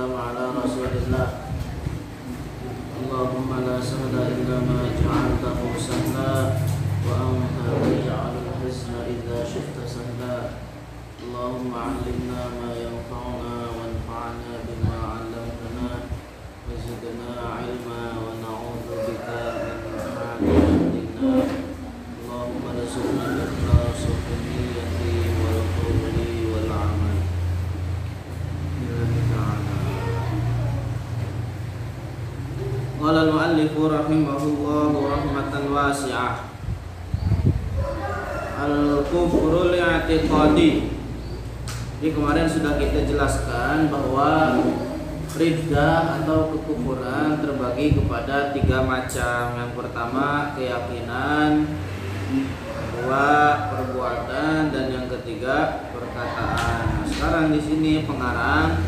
والسلام على رسول الله. اللهم لا سهل إلا ما جعلته سهلا وأنت تجعل الحزن إذا شئت سهلا. اللهم علمنا ما ينفعنا وانفعنا بما علمتنا وزدنا علما ونعوذ بك من حال أهل النار. اللهم ارزقنا الإخلاص في النية والقول والعمل. Qala al-muallif rahimahullah rahmatan wasi'ah. Al-kufru li'atiqadi. Jadi kemarin sudah kita jelaskan bahwa riddah atau kekufuran terbagi kepada 3 macam. Yang pertama keyakinan, kedua perbuatan, dan yang ketiga perkataan. Nah, sekarang di sini pengarang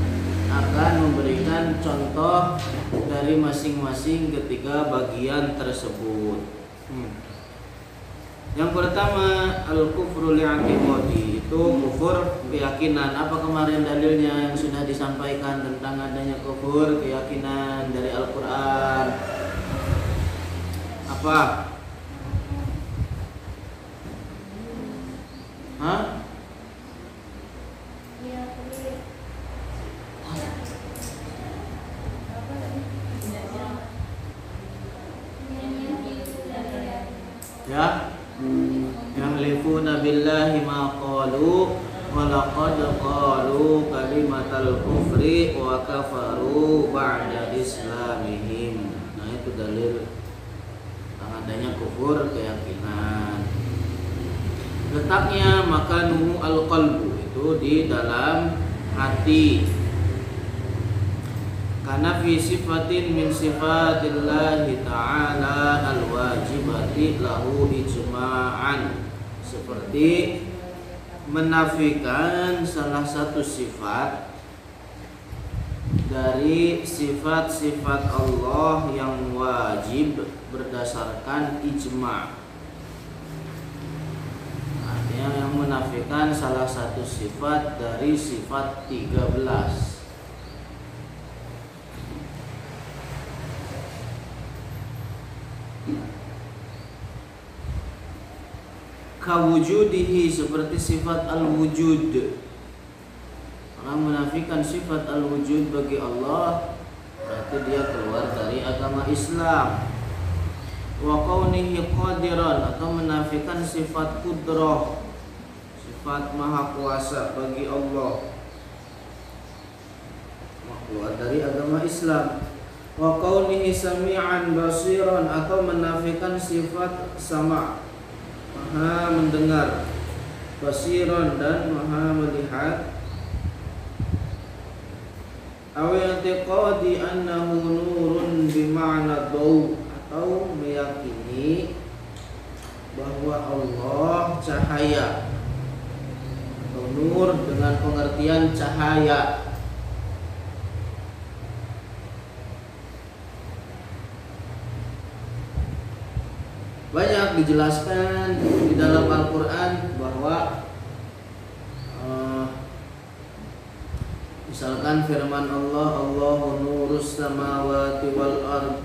akan memberikan contoh dari masing-masing ketiga bagian tersebut. Yang pertama al-kufru li'atiqadi, itu kufur keyakinan. Apa kemarin dalilnya yang sudah disampaikan tentang adanya kufur keyakinan dari Al-Qur'an? Apa? Hah? Ya, yahlifuna billahi ma qalu wa laqad qalu kalimatal kufri wa kafaru ba'da islamihim. Nah, itu dalil adanya kufur keyakinan. Letaknya makanuhu al-qalbu, itu di dalam hati. Karena fi sifatin min sifatillahi ta'ala al-wajibati lahu ijma'an, seperti menafikan salah satu sifat dari sifat-sifat Allah yang wajib berdasarkan ijma'. Artinya yang menafikan salah satu sifat dari sifat 13. Kawujudihi, seperti sifat al-wujud. Orang menafikan sifat al-wujud bagi Allah, berarti dia keluar dari agama Islam. Wa kaunihi qadiran, atau menafikan sifat qudrah, sifat maha kuasa bagi Allah, keluar dari agama Islam. Wa kaunihi sami'an basiran, atau menafikan sifat sama', maha mendengar, basiran, dan maha melihat. Aw i'tiqadi annahu nurun bima'na daw, atau meyakini bahwa Allah cahaya, atau nur dengan pengertian cahaya. Banyak dijelaskan di dalam Al-Quran bahwa misalkan firman Allah, Allahu nurus samawati wal ard,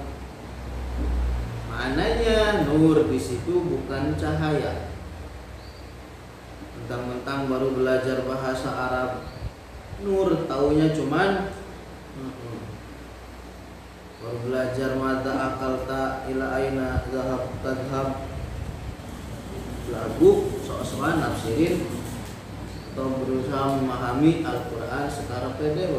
maknanya nur di situ bukan cahaya. Mentang-mentang baru belajar bahasa Arab, nur taunya cuman baru belajar mata akal ta ila aina zahab tadhab, lagu sok-sokan nafsirin atau berusaha memahami Al-Quran secara pede.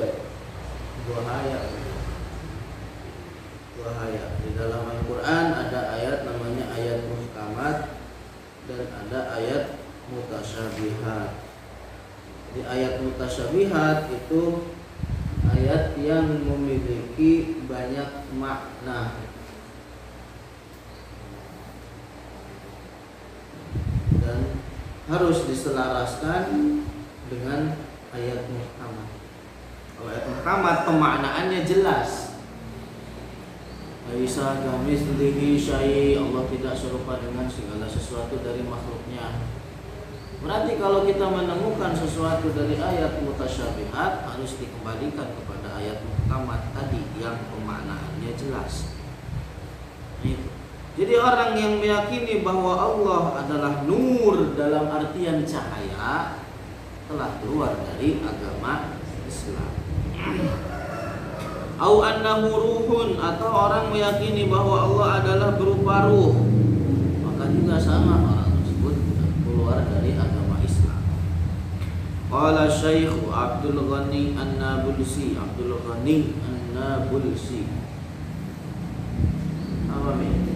Bahaya. Di dalam Al-Quran ada ayat namanya ayat muhkamat dan ada ayat mutasyabihat. Di ayat mutasyabihat itu ayat yang memiliki banyak makna. Dan harus diselaraskan dengan ayat muhkamat. Kalau ayat muhkamat pemaknaannya jelas. Laisa kamitslihi syai', Allah tidak serupa dengan segala sesuatu dari makhluknya. Berarti kalau kita menemukan sesuatu dari ayat mutasyabihat harus dikembalikan kepada ayat muhkamat tadi yang pemaknaannya jelas. Itu. Jadi orang yang meyakini bahwa Allah adalah nur dalam artian cahaya telah keluar dari agama Islam. Au annahu ruhun, atau orang meyakini bahwa Allah adalah berupa ruh, maka juga sama, orang tersebut keluar dari agama Islam. Qala Syekh Abdul Ghani An-Nabulsi, Abdul Ghani An-Nabulsi. Apa ini?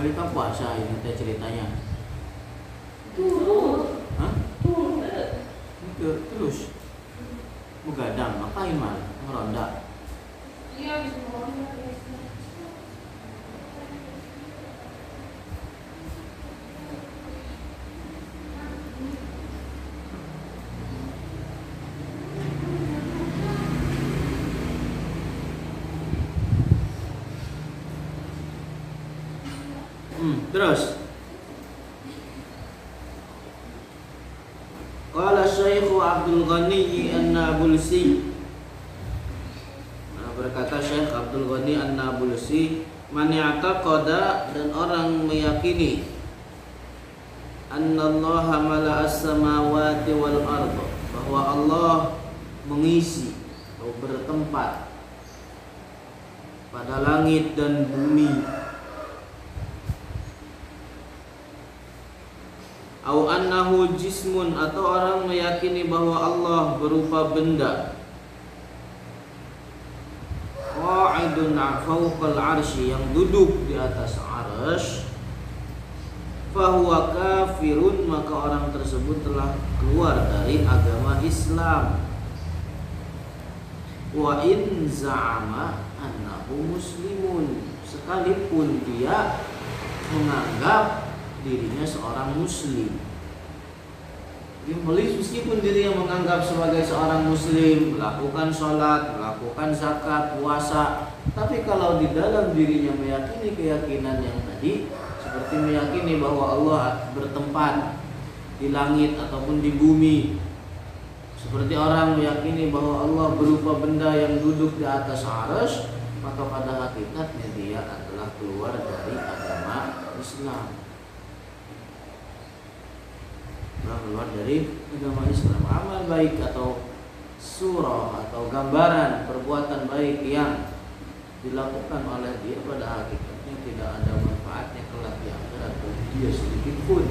Kita puasa ini teh ceritanya. Hah? Terus begadang, ngapain mal? Ngeronda. Iya, bisa ngeronda. Terus qala Syekh Abdul Ghani An-Nabulsi, berkata Syekh Abdul Ghani An-Nabulsi, man ya'taqada, dan orang meyakini annallaha mala'as samawati wal ardh, bahwa Allah mengisi atau bertempat pada langit dan bumi. Au annahu jismun, atau orang meyakini bahwa Allah berupa benda. Qa'idun fawqal arsy, yang duduk di atas arsy. Fahuwa kafirun, maka orang tersebut telah keluar dari agama Islam. Wa in za'ama annahu muslimun, sekalipun dia menganggap dirinya seorang muslim. Meskipun dirinya menganggap sebagai seorang muslim, melakukan sholat, melakukan zakat, puasa, tapi kalau di dalam dirinya meyakini keyakinan yang tadi, seperti meyakini bahwa Allah bertempat di langit ataupun di bumi, seperti orang meyakini bahwa Allah berupa benda yang duduk di atas arsy, maka pada hakikatnya dia adalah keluar dari agama Islam. Keluar dari agama Islam. Amal baik atau surah atau gambaran perbuatan baik yang dilakukan oleh dia pada hakikatnya tidak ada manfaatnya kelak di akhirat bagi dia sedikit pun.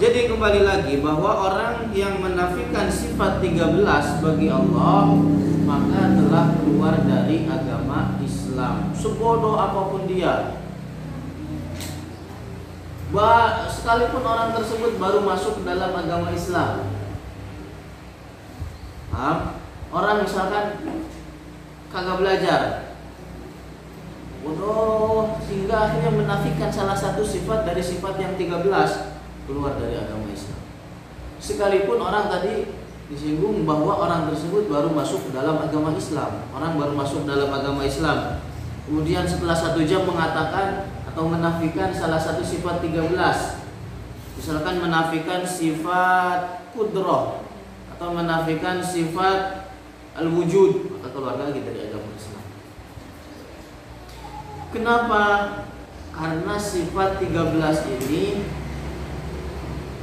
Jadi kembali lagi bahwa orang yang menafikan sifat 13 bagi Allah, maka telah keluar dari agama Islam, sebodoh apapun dia. Sekalipun orang tersebut baru masuk ke dalam agama Islam. Orang misalkan kagak belajar, bodoh, sehingga akhirnya menafikan salah satu sifat dari sifat yang 13, keluar dari agama Islam. Sekalipun orang tadi disinggung bahwa orang tersebut baru masuk ke dalam agama Islam, orang baru masuk dalam agama Islam, kemudian setelah 1 jam mengatakan atau menafikan salah satu sifat 13, misalkan menafikan sifat kudrah atau menafikan sifat al-wujud, maka keluar lagi dari agama Islam. Kenapa? Karena sifat 13 ini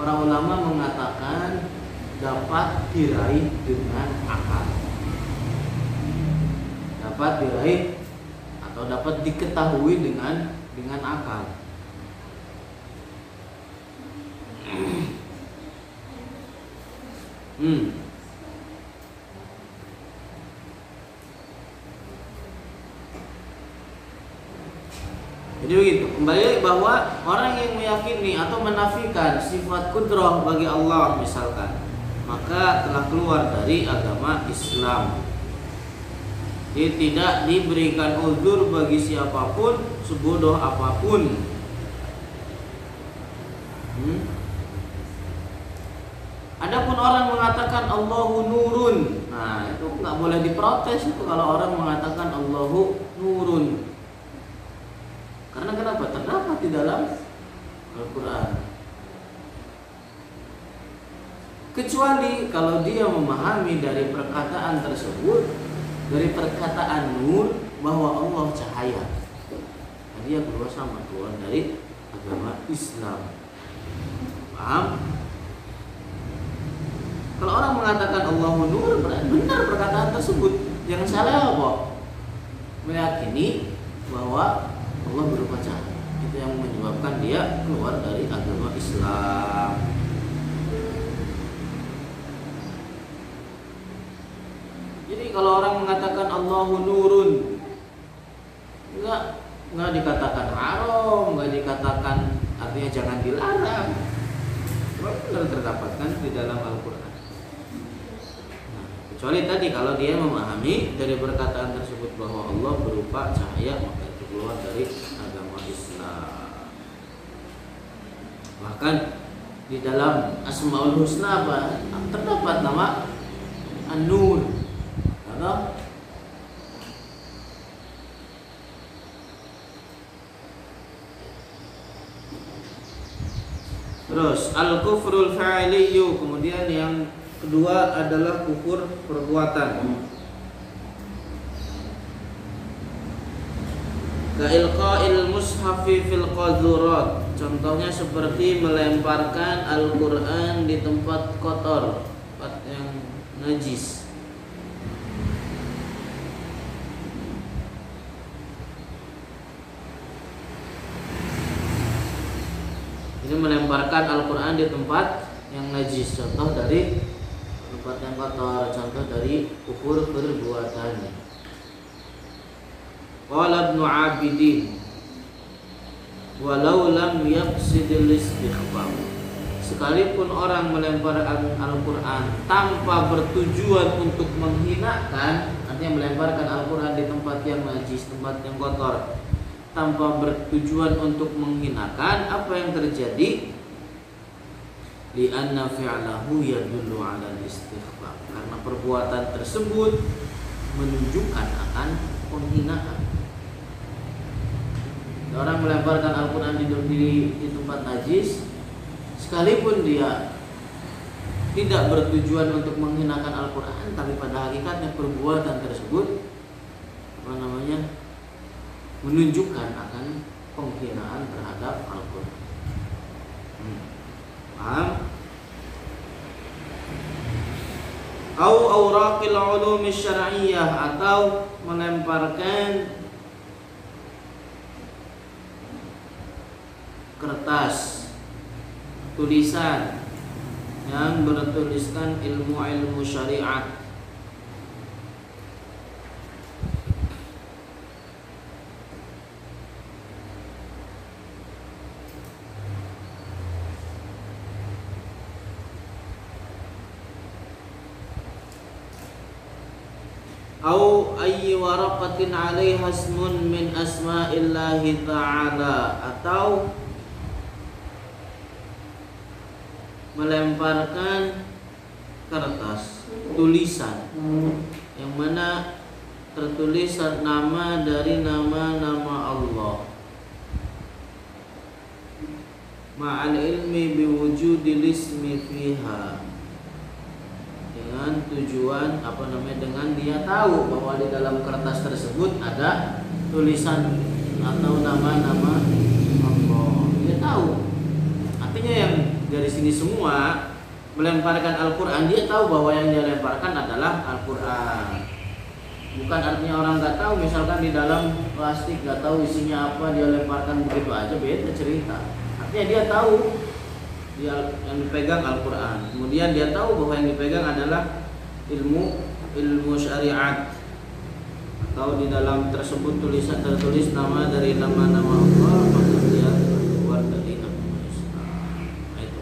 para ulama mengatakan dapat diraih dengan akal. dapat diraih atau dapat diketahui dengan akal. Jadi begitu. Kembali bahwa orang yang meyakini atau menafikan sifat kudrah bagi Allah misalkan, maka telah keluar dari agama Islam. Jadi tidak diberikan uzur bagi siapapun sebodoh apapun. Adapun orang mengatakan Allahu nurun, nah itu nggak boleh diprotes itu kalau orang mengatakan Allahu nurun. Karena kenapa? Terdapat di dalam Al-Quran. Kecuali kalau dia memahami dari perkataan tersebut, dari perkataan nur, bahwa Allah cahaya, nah, dia keluar dari agama Islam. Paham? Kalau orang mengatakan Allahu nur, benar perkataan tersebut. Yang salah apa? Meyakini bahwa Allah berupa cahaya. Itu yang menyebabkan dia keluar dari agama Islam. Jadi kalau orang mengatakan Allahu nurun, enggak dikatakan haram, enggak dikatakan artinya jangan dilarang. Benar terdapatkan di dalam Al-Quran. Nah, kecuali tadi kalau dia memahami dari perkataan tersebut bahwa Allah berupa cahaya, maka itu keluar dari agama Islam. Bahkan di dalam Asmaul Husna apa? Terdapat nama An-Nur. Atau terus al-kufrul fa'iliyyu, kemudian yang kedua adalah kufur perbuatan. Ka'ilqa'il mushafi fil qadurat, contohnya seperti melemparkan Al-Qur'an di tempat kotor, tempat yang najis. Ini melemparkan Al-Quran di tempat yang najis, contoh dari tempat yang kotor, contoh dari kufur perbuatan. Qala Ibnu Abidin, walau lam yaqsidil istighfar, sekalipun orang melemparkan Al-Quran tanpa bertujuan untuk menghinakan, artinya melemparkan Al-Quran di tempat yang najis, tempat yang kotor, tanpa bertujuan untuk menghinakan, apa yang terjadi? Li'anna fi'lahu yadullu 'ala al-istighfar, karena perbuatan tersebut menunjukkan akan penghinaan. Orang melemparkan Al-Quran di tempat najis, sekalipun dia tidak bertujuan untuk menghinakan Al-Quran, tapi pada hakikatnya perbuatan tersebut menunjukkan akan penghinaan terhadap Al-Quran. Paham? Au awraqil ulumi syar'iyyah, atau melemparkan kertas tulisan yang bertuliskan ilmu-ilmu syariat. Au ayyi waraqatin 'alaiha ismun min asma'illahi ta'ala, atau melemparkan kertas tulisan yang mana tertulis nama dari nama-nama Allah, ma'al ilmi biwujudil ismi fiha, dengan tujuan dengan dia tahu bahwa di dalam kertas tersebut ada tulisan atau nama-nama Allah. Dia tahu. Artinya yang dari sini semua melemparkan Al-Quran, dia tahu bahwa yang dia lemparkan adalah Al-Quran. Bukan artinya orang nggak tahu, misalkan di dalam plastik nggak tahu isinya apa, dia lemparkan begitu aja, beda cerita. Artinya dia tahu, dia yang dipegang Al-Quran, kemudian dia tahu bahwa yang dipegang adalah ilmu syariat, atau di dalam tersebut tertulis nama dari nama-nama Allah, maka dia keluar dari agama Islam. Nah, itu.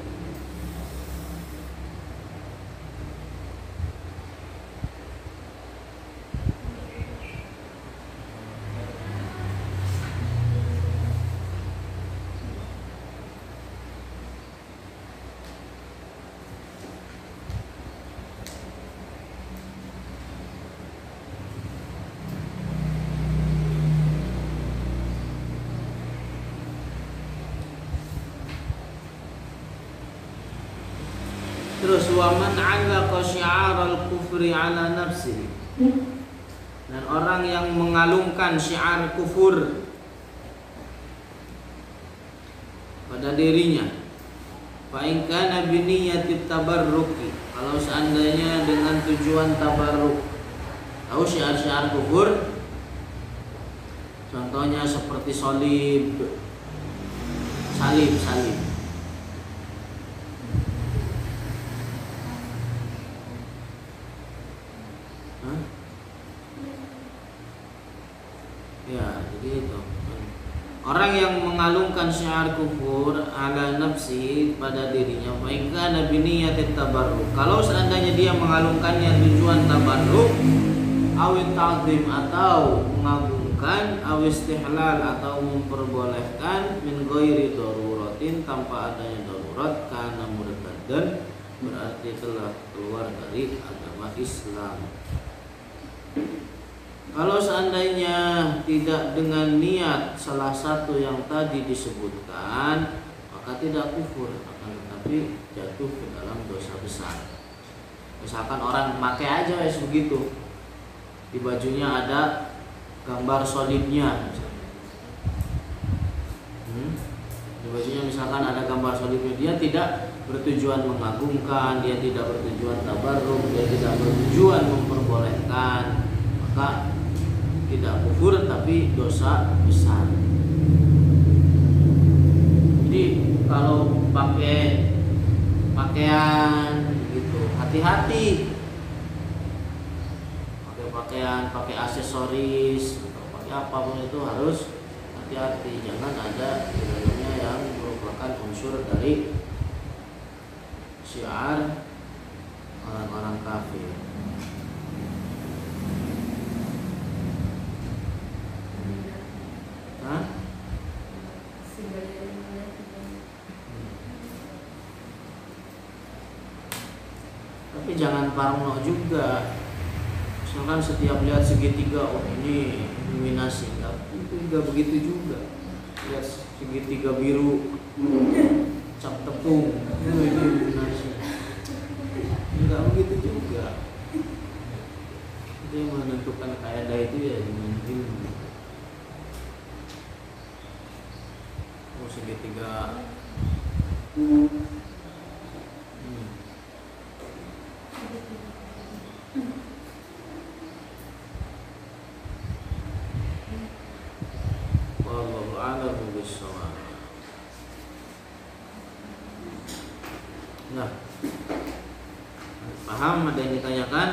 Terus waman 'allaqa syi'aral kufri 'ala nafsihi, dan orang yang mengalungkan syiar kufur pada dirinya, fa in kana bi niyyati tabarruki, kalau seandainya dengan tujuan tabarruk. Tahu syiar-syiar kufur? Contohnya seperti salib. Ya, jadi itu. Orang yang mengalungkan syiar kufur ala nafsi pada dirinya, fa in kana bi niyyatit tabarruk. Kalau seandainya dia mengalungkannya tujuan tabarruk, awit ta'zim atau mengagungkan, aw istihlal atau memperbolehkan, min ghairi daruratin tanpa adanya darurat, kana murtaddan, berarti telah keluar dari agama Islam. Kalau seandainya tidak dengan niat salah satu yang tadi disebutkan, maka tidak kufur, akan tetapi jatuh ke dalam dosa besar. Misalkan orang pakai aja begitu, di bajunya ada gambar salibnya, di bajunya misalkan ada gambar salibnya, dia tidak bertujuan mengagungkan, dia tidak bertujuan tabarruk, dia tidak bertujuan memperbolehkan, maka tidak kufur tapi dosa besar. Jadi kalau pakai pakaian gitu, hati-hati. Pakai pakaian, pakai aksesoris atau pakai apapun itu harus hati-hati. Jangan ada di dalamnya yang merupakan unsur dari syiar orang-orang kafir. Tapi jangan parno juga. Misalkan setiap lihat segitiga, oh ini iluminasi, enggak begitu juga. Lihat segitiga biru, cap tepung, ini iluminasi, enggak begitu juga. Jadi yang menentukan kaidah itu ya dengan ilmu. Oh segitiga. Wallahu a'lam bishawab. Nah, paham ada yang ditanyakan?